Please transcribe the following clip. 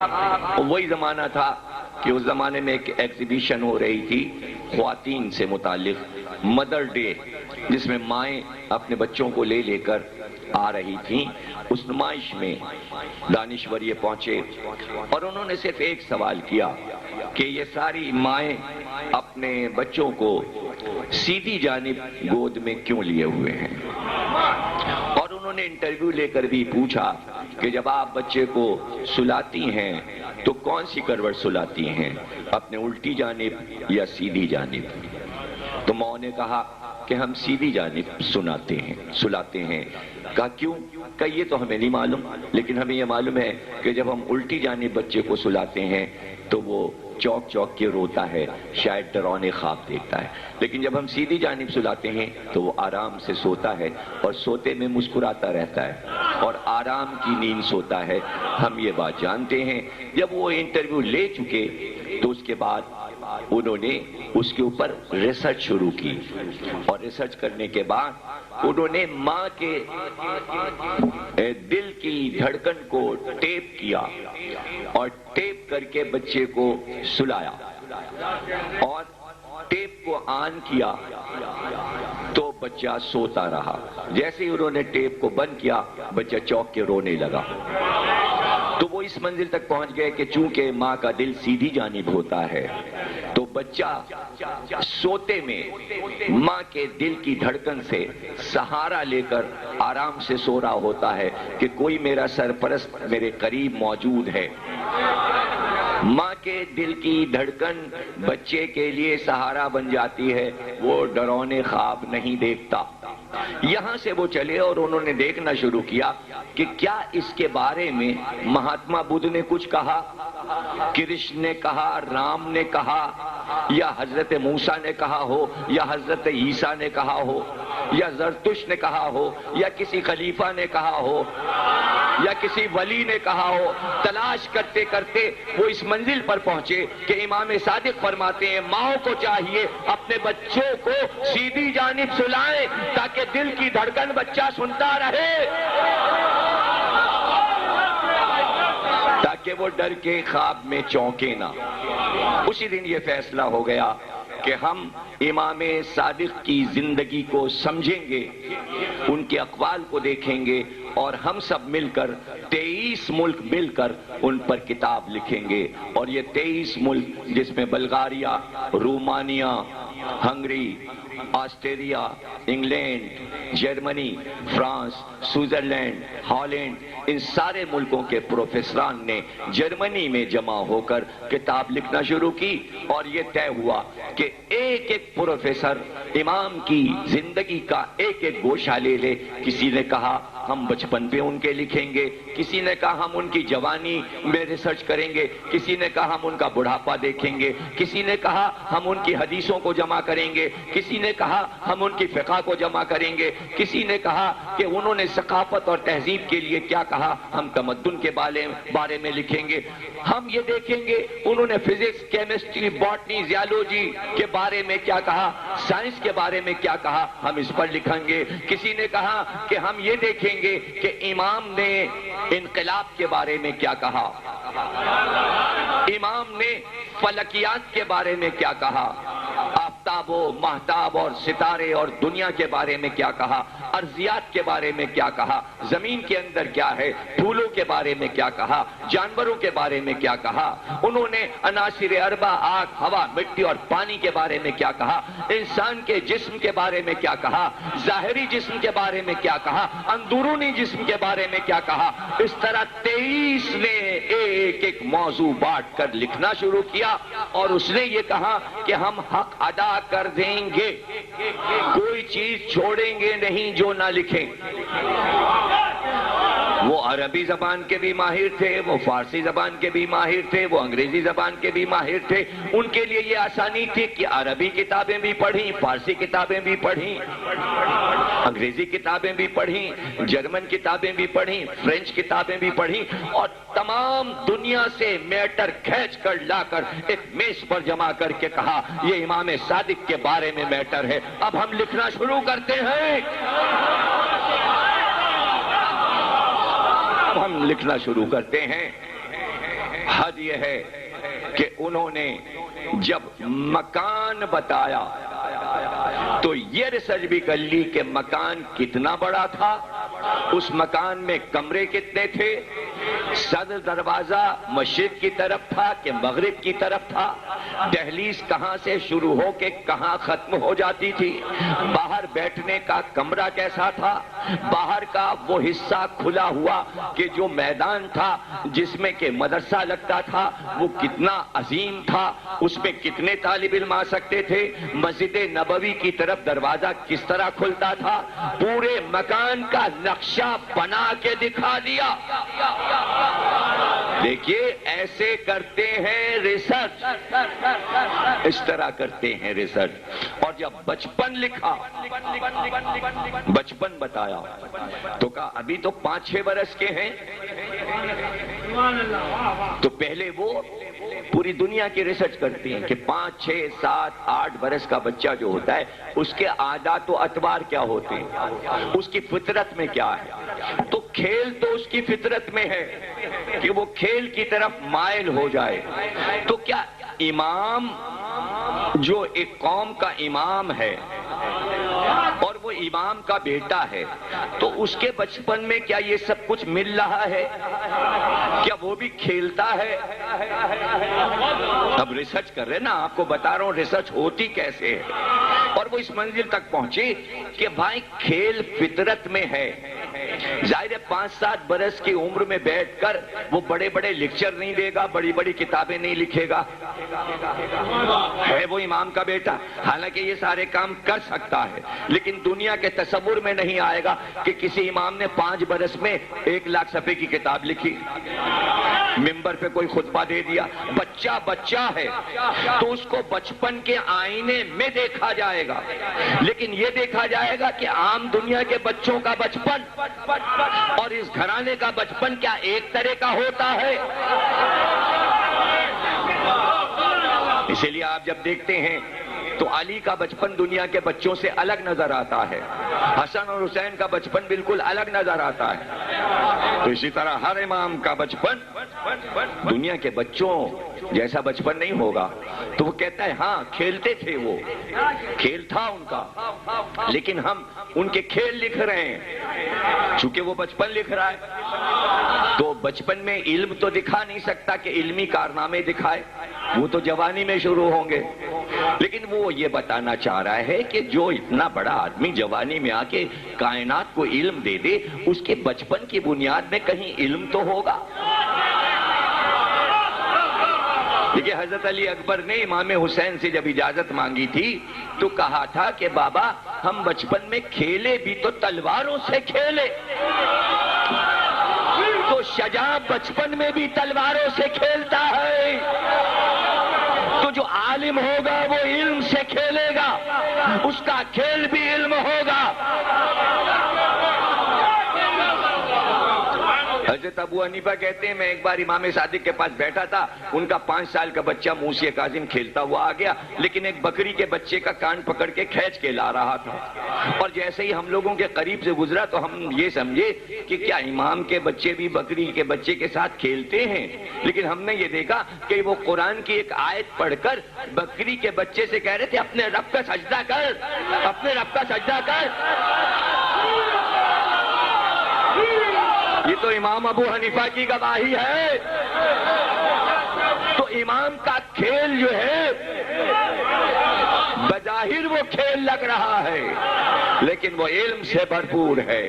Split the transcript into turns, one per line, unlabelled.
وہی زمانہ تھا کہ اس زمانے میں ایک ایگزیبیشن ہو رہی تھی خواتین سے متعلق، مدر ڈے، جس میں مائیں اپنے بچوں کو لے لے کر آ رہی تھیں۔ اس نمائش میں دانشور یہ پہنچے اور انہوں نے صرف ایک سوال کیا کہ یہ ساری مائیں اپنے بچوں کو سیدھی جانب گود میں کیوں لیے ہوئے ہیں؟ اور انہوں نے انٹرویو لے کر بھی پوچھا کہ جب آپ بچے کو سلاتی ہیں تو کون سی کروٹ سلاتی ہیں، اپنے الٹی جانب یا سیدھی جانب؟ تو ماں نے کہا کہ ہم سیدھی جانب سلاتے ہیں۔ کہا کیوں؟ کہا یہ تو ہمیں نہیں معلوم، لیکن ہمیں یہ معلوم ہے کہ جب ہم الٹی جانب بچے کو سلاتے ہیں تو وہ چوک چوک کے روتا ہے، شاید ڈراؤنے خواب دیکھتا ہے، لیکن جب ہم سیدھی جانب سلاتے ہیں تو وہ آرام سے سوتا ہے اور سوتے میں مسکراتا رہتا ہے اور آرام کی نیند سوتا ہے۔ ہم یہ بات جانتے ہیں۔ جب وہ انٹرویو لے چکے تو اس کے بعد انہوں نے اس کے اوپر ریسرچ شروع کی، اور ریسرچ کرنے کے بعد انہوں نے ماں کے دل کی دھڑکن کو ٹیپ کیا اور ٹیپ کر کے بچے کو سلایا، اور ٹیپ کو آن کیا تو بچہ سوتا رہا۔ جیسے ہی انہوں نے ٹیپ کو بند کیا بچہ چوک کے رونے لگا۔ تو وہ اس منزل تک پہنچ گئے کہ چونکہ ماں کا دل سیدھی جانب ہوتا ہے تو بچہ سوتے میں ماں کے دل کی دھڑکن سے سہارا لے کر آرام سے سو رہا ہوتا ہے کہ کوئی میرا سرپرست میرے قریب موجود ہے۔ ماں کے دل کی دھڑکن بچے کے لیے سہارا بن جاتی ہے، وہ ڈراؤنے خواب نہیں دیکھتا۔ یہاں سے وہ چلے اور انہوں نے دیکھنا شروع کیا کہ کیا اس کے بارے میں مہاتما بدھ نے کچھ کہا، کرشن نے کہا، رام نے کہا، یا حضرت موسیٰ نے کہا ہو، یا حضرت عیسیٰ نے کہا ہو، یا زرتش نے کہا ہو، یا کسی خلیفہ نے کہا ہو، یا کسی ولی نے کہا ہو۔ تلاش کرتے کرتے وہ اس منزل پر پہنچے کہ امام صادق فرماتے ہیں ماں کو چاہیے اپنے بچوں کو سیدھی جانب سلائیں تاکہ دل کی دھڑکن بچہ سنتا رہے، تاکہ وہ ڈر کے خواب میں چونکے نہ۔ اسی دن یہ فیصلہ ہو گیا کہ ہم امام صادق کی زندگی کو سمجھیں گے، ان کے اقوال کو دیکھیں گے، اور ہم سب مل کر 23 ملک مل کر ان پر کتاب لکھیں گے۔ اور یہ 23 ملک جس میں Bulgaria, Romania, Hungary, Australia, England, Germany, France, Switzerland, Holland, ان سارے ملکوں کے پروفیسران نے جرمنی میں جمع ہو کر کتاب لکھنا شروع کی، اور یہ طے ہوا کہ ایک ایک پروفیسر امام کی زندگی کا ایک ایک گوشہ لے لے۔ کسی نے کہا ہم بچپن پہ ان کے لکھیں گے، کسی نے کہا ہم ان کی جوانی میں ریسرچ کریں گے، کسی نے کہا ہم ان کا بڑھاپا دیکھیں گے، کسی نے کہا ہم ان کی حدیثوں کو جمع کریں گے، کسی نے کہا ہم ان کی فقہ کو جمع کریں گے، کسی نے کہا کہ انہوں نے ثقافت اور تہذیب کے لیے کیا کہا، ہم تمدن کے بارے میں لکھیں گے۔ ہم یہ دیکھیں گے انہوں نے فزکس، کیمسٹری، باٹنی، زیالوجی کے بارے میں کیا کہا، سائنس کے بارے میں کیا کہا، ہم اس پر لکھیں گے۔ کسی نے کہا کہ ہم یہ دیکھیں گے کہ امام نے انقلاب کے بارے میں کیا کہا، امام نے فلکیات کے بارے میں کیا کہا، آفتاب و مہتاب اور ستارے اور دنیا کے بارے میں کیا کہا، ارضیات کے بارے میں کیا کہا، زمین کے اندر کیا ہے، پھولوں کے بارے میں کیا کہا، جانوروں کے بارے میں کیا کہا، انہوں نے عناصر اربع، آگ، ہوا، مٹی اور پانی کے بارے میں کیا کہا، انسان کے جسم کے بارے میں کیا کہا، ظاہری جسم کے بارے میں کیا کہا، اندرونی جسم کے بارے میں کیا کہا۔ اس طرح 23 نے ایک ایک موضوع بانٹ کر لکھنا شروع کیا، اور اس نے یہ کہا کہ ہم حق ادا کر دیں گے، کوئی چیز چھوڑیں گے نہیں جو نہ لکھیں۔ وہ عربی زبان کے بھی ماہر تھے، وہ فارسی زبان کے بھی ماہر تھے، وہ انگریزی زبان کے بھی ماہر تھے۔ ان کے لیے یہ آسانی تھی کہ عربی کتابیں بھی پڑھیں، فارسی کتابیں بھی پڑھیں، انگریزی کتابیں بھی پڑھیں، جرمن کتابیں بھی پڑھیں، فرینچ کتابیں بھی پڑھیں، اور تمام دنیا سے میٹر کھینچ کر لا کر ایک میز پر جمع کر کے کہا یہ امام صادق کے بارے میں میٹر ہے، اب ہم لکھنا شروع کرتے ہیں۔ اب ہم لکھنا شروع کرتے ہیں۔ حد یہ ہے کہ انہوں نے جب مکان بتایا تو یہ ریسرچ بھی کر لی کہ مکان کتنا بڑا تھا، اس مکان میں کمرے کتنے تھے، صدر دروازہ مشرق کی طرف تھا کہ مغرب کی طرف تھا، دہلیز کہاں سے شروع ہو کے کہاں ختم ہو جاتی تھی، باہر بیٹھنے کا کمرہ کیسا تھا، باہر کا وہ حصہ کھلا ہوا کہ جو میدان تھا جس میں کہ مدرسہ لگتا تھا وہ کتنا عظیم تھا، اس میں کتنے طالب علم آ سکتے تھے، مسجد نبوی کی طرف دروازہ کس طرح کھلتا تھا، پورے مکان کا نقشہ بنا کے دکھا دیا۔ دیکھیے ایسے کرتے ہیں ریسرچ، اس طرح کرتے ہیں ریسرچ۔ اور جب بچپن لکھا، بچپن بتایا تو کہا ابھی تو 5-6 برس کے ہیں، تو پہلے وہ پوری دنیا کی ریسرچ کرتی ہیں کہ 5, 6, 7, 8 برس کا بچہ جو ہوتا ہے اس کے عادات و اطوار کیا ہوتے ہیں، اس کی فطرت میں کیا ہے۔ تو کھیل تو اس کی فطرت میں ہے کہ وہ کھیل کی طرف مائل ہو جائے۔ تو کیا امام جو ایک قوم کا امام ہے اور وہ امام کا بیٹا ہے تو اس کے بچپن میں کیا یہ سب کچھ مل رہا ہے؟ کیا وہ بھی کھیلتا ہے؟ اب ریسرچ کر رہے نا، آپ کو بتا رہا ہوں ریسرچ ہوتی کیسے ہے، اور وہ اس منزل تک پہنچے کہ بھائی کھیل فطرت میں ہے۔ ظاہر 5-7 برس کی عمر میں بیٹھ کر وہ بڑے بڑے لیکچر نہیں دے گا، بڑی بڑی کتابیں نہیں لکھے گا، ہے وہ امام کا بیٹا، حالانکہ یہ سارے کام کر سکتا ہے، لیکن دنیا کے تصور میں نہیں آئے گا کہ کسی امام نے 5 برس میں 1,00,000 صفحے کی کتاب لکھی، ممبر پہ کوئی خطبہ دے دیا۔ بچہ ہے تو اس کو بچپن کے آئینے میں دیکھا جائے گا، لیکن یہ دیکھا جائے گا کہ عام دنیا کے بچوں کا بچپن اور اس گھرانے کا بچپن کیا ایک طرح کا ہوتا ہے۔ اسی لیے آپ جب دیکھتے ہیں تو علی کا بچپن دنیا کے بچوں سے الگ نظر آتا ہے، حسن اور حسین کا بچپن بالکل الگ نظر آتا ہے۔ تو اسی طرح ہر امام کا بچپن دنیا کے بچوں جیسا بچپن نہیں ہوگا۔ تو وہ کہتا ہے ہاں کھیلتے تھے، وہ کھیل تھا ان کا، لیکن ہم ان کے کھیل لکھ رہے ہیں چونکہ وہ بچپن لکھ رہا ہے۔ تو بچپن میں علم تو دکھا نہیں سکتا کہ علمی کارنامے دکھائے، وہ تو جوانی میں شروع ہوں گے، لیکن وہ یہ بتانا چاہ رہا ہے کہ جو اتنا بڑا آدمی جوانی میں آ کے کائنات کو علم دے دے، اس کے بچپن کی بنیاد میں کہیں علم تو ہوگا۔ دیکھیے حضرت علی اکبر نے امام حسین سے جب اجازت مانگی تھی تو کہا تھا کہ بابا ہم بچپن میں کھیلے بھی تو تلواروں سے کھیلے، تو شجاع بچپن میں بھی تلواروں سے کھیلتا ہے، تو جو عالم ہوگا وہ علم سے کھیلے گا، اس کا کھیل بھی علم ہوگا۔ حضرت ابو حنیفہ کہتے ہیں میں ایک بار امام صادق کے پاس بیٹھا تھا، ان کا 5 سال کا بچہ موسی کاظم کھیلتا ہوا آ گیا، لیکن ایک بکری کے بچے کا کان پکڑ کے کھینچ کے لا رہا تھا، اور جیسے ہی ہم لوگوں کے قریب سے گزرا تو ہم یہ سمجھے کہ کیا امام کے بچے بھی بکری کے بچے کے ساتھ کھیلتے ہیں، لیکن ہم نے یہ دیکھا کہ وہ قرآن کی ایک آیت پڑھ کر بکری کے بچے سے کہہ رہے تھے اپنے رب کا سجدہ کر، اپنے رب کا سجدہ کر۔ یہ تو امام ابو حنیفہ کی گواہی ہے۔ تو امام کا کھیل جو ہے بظاہر وہ کھیل لگ رہا ہے، لیکن وہ علم سے بھرپور ہے۔